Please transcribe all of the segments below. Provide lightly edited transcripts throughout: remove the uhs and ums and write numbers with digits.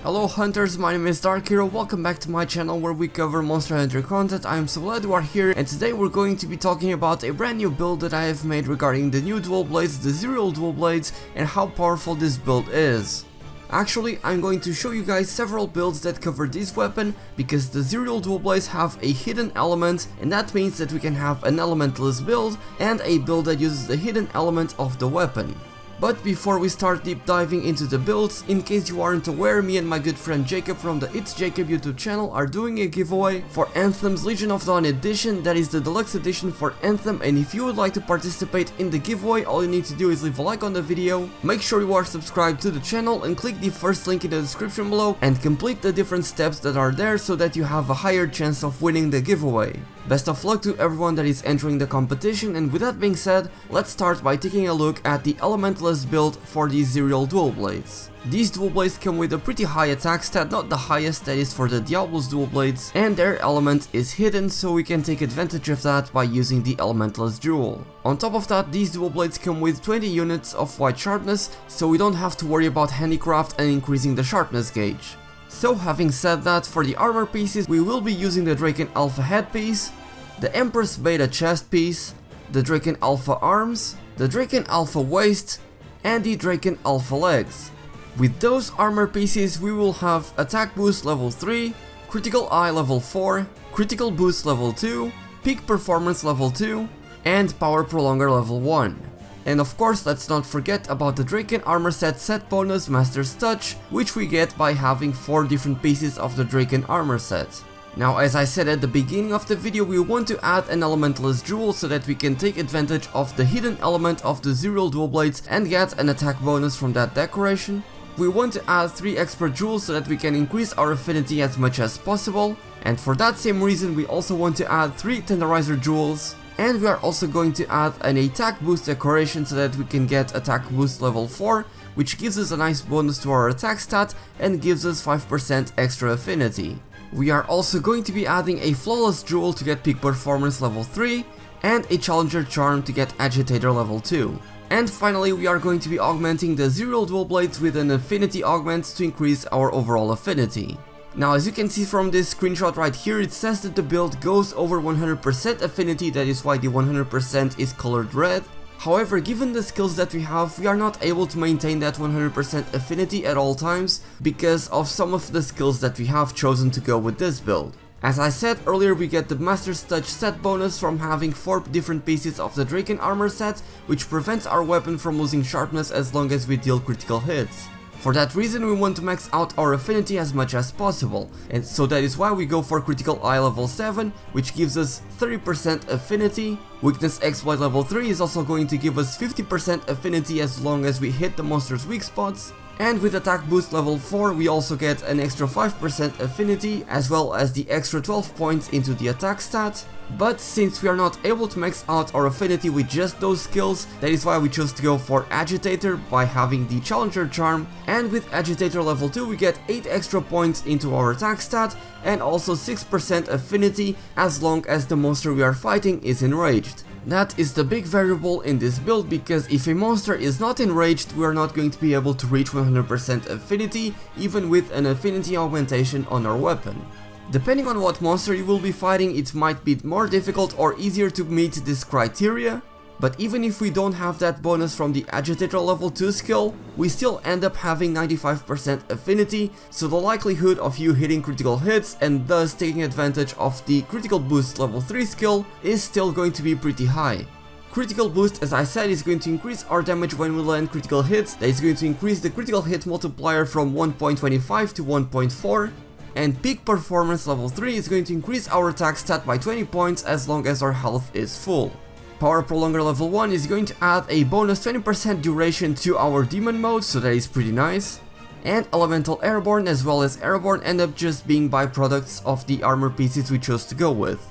Hello hunters, my name is DarkHero, welcome back to my channel where we cover Monster Hunter content. I am so glad you are here, and today we're going to be talking about a brand new build that I have made regarding the new dual blades, the Zero dual blades, and how powerful this build is. Actually, I'm going to show you guys several builds that cover this weapon, because the Zero dual blades have a hidden element, and that means that we can have an elementless build, and a build that uses the hidden element of the weapon. But before we start deep diving into the builds, in case you aren't aware, me and my good friend Jacob from the It's Jacob YouTube channel are doing a giveaway for Anthem's Legion of Dawn edition. That is the deluxe edition for Anthem, and if you would like to participate in the giveaway, all you need to do is leave a like on the video, make sure you are subscribed to the channel and click the first link in the description below and complete the different steps that are there so that you have a higher chance of winning the giveaway. Best of luck to everyone that is entering the competition, and with that being said, let's start by taking a look at the elementless build for these Zero dual blades. These dual blades come with a pretty high attack stat, not the highest that is for the Diablo's dual blades, and their element is hidden, so we can take advantage of that by using the elementless jewel. On top of that, these dual blades come with 20 units of white sharpness, so we don't have to worry about handicraft and increasing the sharpness gauge. So having said that, for the armor pieces we will be using the Draken Alpha headpiece, the Empress Beta chest piece, the Draken Alpha arms, the Draken Alpha waist, and the Draken Alpha legs. With those armor pieces we will have attack boost level 3, critical eye level 4, critical boost level 2, peak performance level 2, and power prolonger level 1. And of course, let's not forget about the Draken armor set bonus Master's Touch, which we get by having 4 different pieces of the Draken armor set. Now, as I said at the beginning of the video, we want to add an elementless jewel so that we can take advantage of the hidden element of the Zero dual blades and get an attack bonus from that decoration. We want to add 3 expert jewels so that we can increase our affinity as much as possible, and for that same reason we also want to add 3 tenderizer jewels. And we are also going to add an attack boost decoration so that we can get attack boost level 4, which gives us a nice bonus to our attack stat and gives us 5% extra affinity. We are also going to be adding a flawless jewel to get peak performance level 3 and a challenger charm to get agitator level 2. And finally we are going to be augmenting the Zero dual blades with an affinity augment to increase our overall affinity. Now, as you can see from this screenshot right here, it says that the build goes over 100% affinity, that is why the 100% is colored red. However, given the skills that we have, we are not able to maintain that 100% affinity at all times because of some of the skills that we have chosen to go with this build. As I said earlier, we get the Master's Touch set bonus from having 4 different pieces of the Draken armor set, which prevents our weapon from losing sharpness as long as we deal critical hits. For that reason we want to max out our affinity as much as possible, and so that is why we go for critical eye level 7, which gives us 30% affinity. Weakness exploit level 3 is also going to give us 50% affinity as long as we hit the monster's weak spots. And with attack boost level 4 we also get an extra 5% affinity as well as the extra 12 points into the attack stat. But since we are not able to max out our affinity with just those skills, that is why we chose to go for Agitator by having the Challenger charm, and with Agitator level 2 we get 8 extra points into our attack stat and also 6% affinity as long as the monster we are fighting is enraged. That is the big variable in this build, because if a monster is not enraged we are not going to be able to reach 100% affinity even with an affinity augmentation on our weapon. Depending on what monster you will be fighting, it might be more difficult or easier to meet this criteria, but even if we don't have that bonus from the Agitator level 2 skill, we still end up having 95% affinity, so the likelihood of you hitting critical hits and thus taking advantage of the critical boost level 3 skill is still going to be pretty high. Critical boost, as I said, is going to increase our damage when we land critical hits. That is going to increase the critical hit multiplier from 1.25 to 1.4. And peak performance level 3 is going to increase our attack stat by 20 points as long as our health is full. Power prolonger level 1 is going to add a bonus 20% duration to our demon mode, so that is pretty nice. And elemental airborne as well as airborne end up just being byproducts of the armor pieces we chose to go with.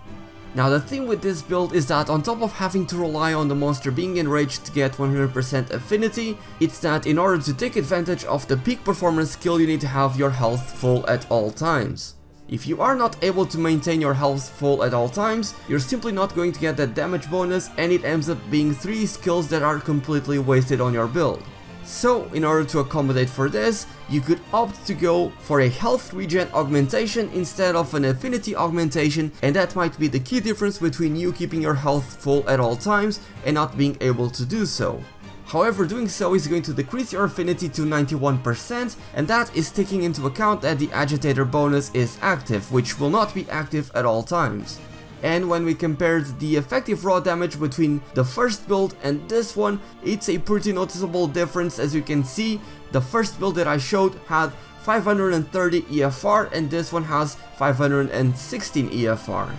Now the thing with this build is that on top of having to rely on the monster being enraged to get 100% affinity, it's that in order to take advantage of the peak performance skill you need to have your health full at all times. If you are not able to maintain your health full at all times, you're simply not going to get that damage bonus, and it ends up being 3 skills that are completely wasted on your build. So in order to accommodate for this, you could opt to go for a health regen augmentation instead of an affinity augmentation, and that might be the key difference between you keeping your health full at all times and not being able to do so. However, doing so is going to decrease your affinity to 91%, and that is taking into account that the agitator bonus is active, which will not be active at all times. And when we compared the effective raw damage between the first build and this one, it's a pretty noticeable difference. As you can see, the first build that I showed had 530 EFR and this one has 516 EFR.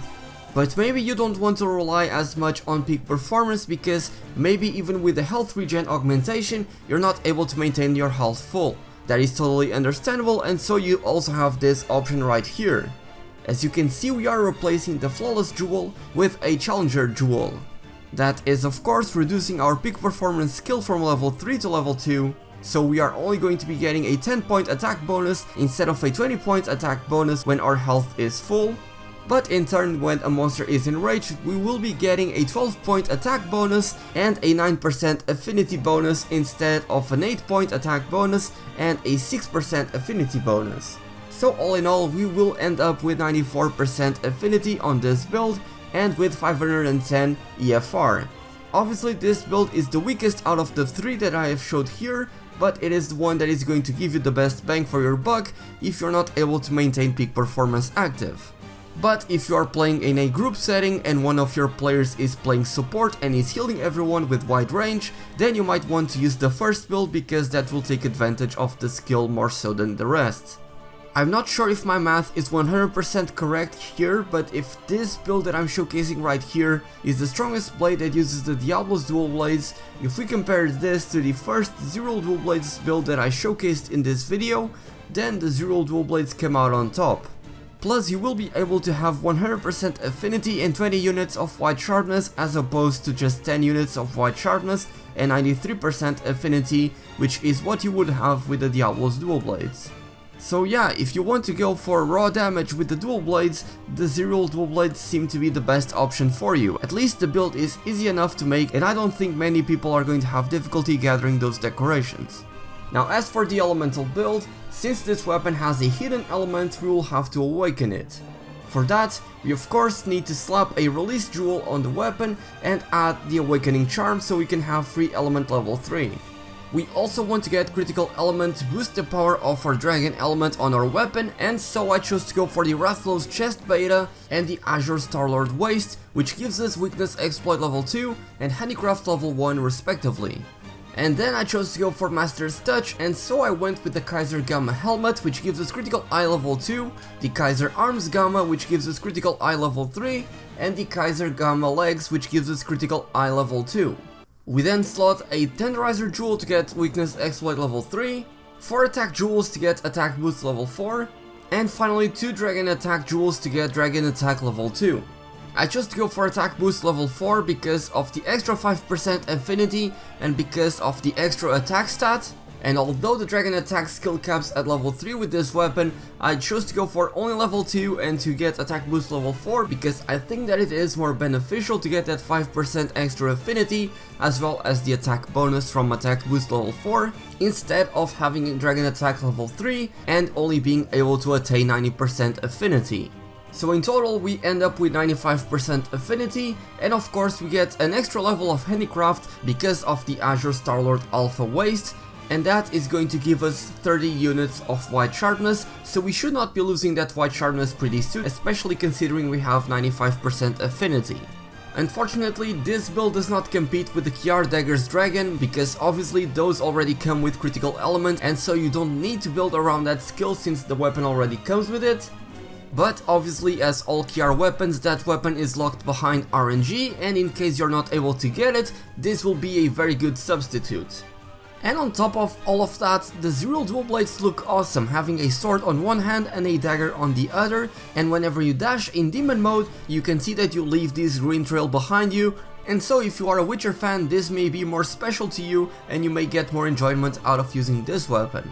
But maybe you don't want to rely as much on peak performance because maybe even with the health regen augmentation, you're not able to maintain your health full. That is totally understandable, and so you also have this option right here. As you can see, we are replacing the Flawless Jewel with a Challenger Jewel. That is of course reducing our peak performance skill from level 3 to level 2, so we are only going to be getting a 10-point attack bonus instead of a 20-point attack bonus when our health is full. But in turn, when a monster is enraged, we will be getting a 12-point attack bonus and a 9% affinity bonus instead of an 8-point attack bonus and a 6% affinity bonus. So all in all, we will end up with 94% affinity on this build and with 510 EFR. Obviously this build is the weakest out of the 3 that I have showed here, but it is the one that is going to give you the best bang for your buck if you're not able to maintain peak performance active. But if you are playing in a group setting and one of your players is playing support and is healing everyone with wide range, then you might want to use the first build because that will take advantage of the skill more so than the rest. I'm not sure if my math is 100% correct here, but if this build that I'm showcasing right here is the strongest blade that uses the Diablo's dual blades, if we compare this to the first Zero dual blades build that I showcased in this video, then the Zero dual blades came out on top. Plus you will be able to have 100% affinity and 20 units of white sharpness as opposed to just 10 units of white sharpness and 93% affinity, which is what you would have with the Diablo's dual blades. So yeah, if you want to go for raw damage with the dual blades, the Zero dual blades seem to be the best option for you. At least the build is easy enough to make and I don't think many people are going to have difficulty gathering those decorations. Now as for the elemental build, since this weapon has a hidden element, we will have to awaken it. For that, we of course need to slap a release jewel on the weapon and add the awakening charm so we can have free element level 3. We also want to get critical element to boost the power of our dragon element on our weapon, and so I chose to go for the Rathlow's chest beta and the Azure Starlord waist, which gives us weakness exploit level 2 and handicraft level 1 respectively. And then I chose to go for Master's Touch, and so I went with the Kaiser Gamma helmet, which gives us critical eye level 2, the Kaiser Arms Gamma, which gives us critical eye level 3, and the Kaiser Gamma legs, which gives us critical eye level 2. We then slot a Tenderizer Jewel to get weakness exploit level 3, 4 attack jewels to get attack boost level 4, and finally 2 dragon attack jewels to get dragon attack level 2. I chose to go for attack boost level 4 because of the extra 5% affinity and because of the extra attack stat, and although the dragon attack skill caps at level 3 with this weapon, I chose to go for only level 2 and to get attack boost level 4 because I think that it is more beneficial to get that 5% extra affinity as well as the attack bonus from attack boost level 4 instead of having dragon attack level 3 and only being able to attain 90% affinity. So in total we end up with 95% affinity, and of course we get an extra level of handicraft because of the Azure Starlord Alpha waist, and that is going to give us 30 units of white sharpness, so we should not be losing that white sharpness pretty soon, especially considering we have 95% affinity. Unfortunately, this build does not compete with the Kiar Dagger's Dragon, because obviously those already come with critical element, and so you don't need to build around that skill since the weapon already comes with it. But obviously, as all Kiar weapons, that weapon is locked behind RNG, and in case you're not able to get it, this will be a very good substitute. And on top of all of that, the Zero dual blades look awesome, having a sword on one hand and a dagger on the other, and whenever you dash in demon mode, you can see that you leave this green trail behind you, and so if you are a Witcher fan, this may be more special to you and you may get more enjoyment out of using this weapon.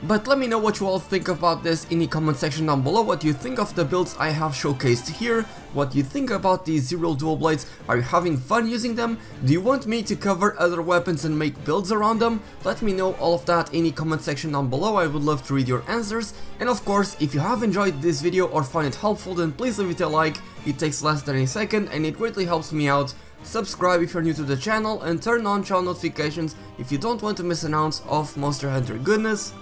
But let me know what you all think about this in the comment section down below, what you think of the builds I have showcased here, what you think about these Zero dual blades, are you having fun using them, do you want me to cover other weapons and make builds around them? Let me know all of that in the comment section down below, I would love to read your answers. And of course, if you have enjoyed this video or find it helpful, then please leave it a like, it takes less than a second and it greatly helps me out. Subscribe if you're new to the channel and turn on channel notifications if you don't want to miss an ounce of Monster Hunter goodness.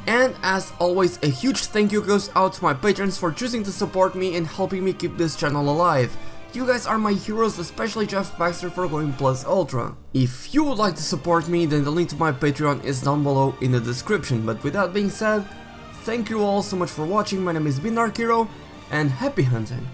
And as always, a huge thank you goes out to my patrons for choosing to support me and helping me keep this channel alive. You guys are my heroes, especially Jeff Baxter for going Plus Ultra. If you would like to support me, then the link to my Patreon is down below in the description. But with that being said, thank you all so much for watching, my name is DarkHero, and happy hunting!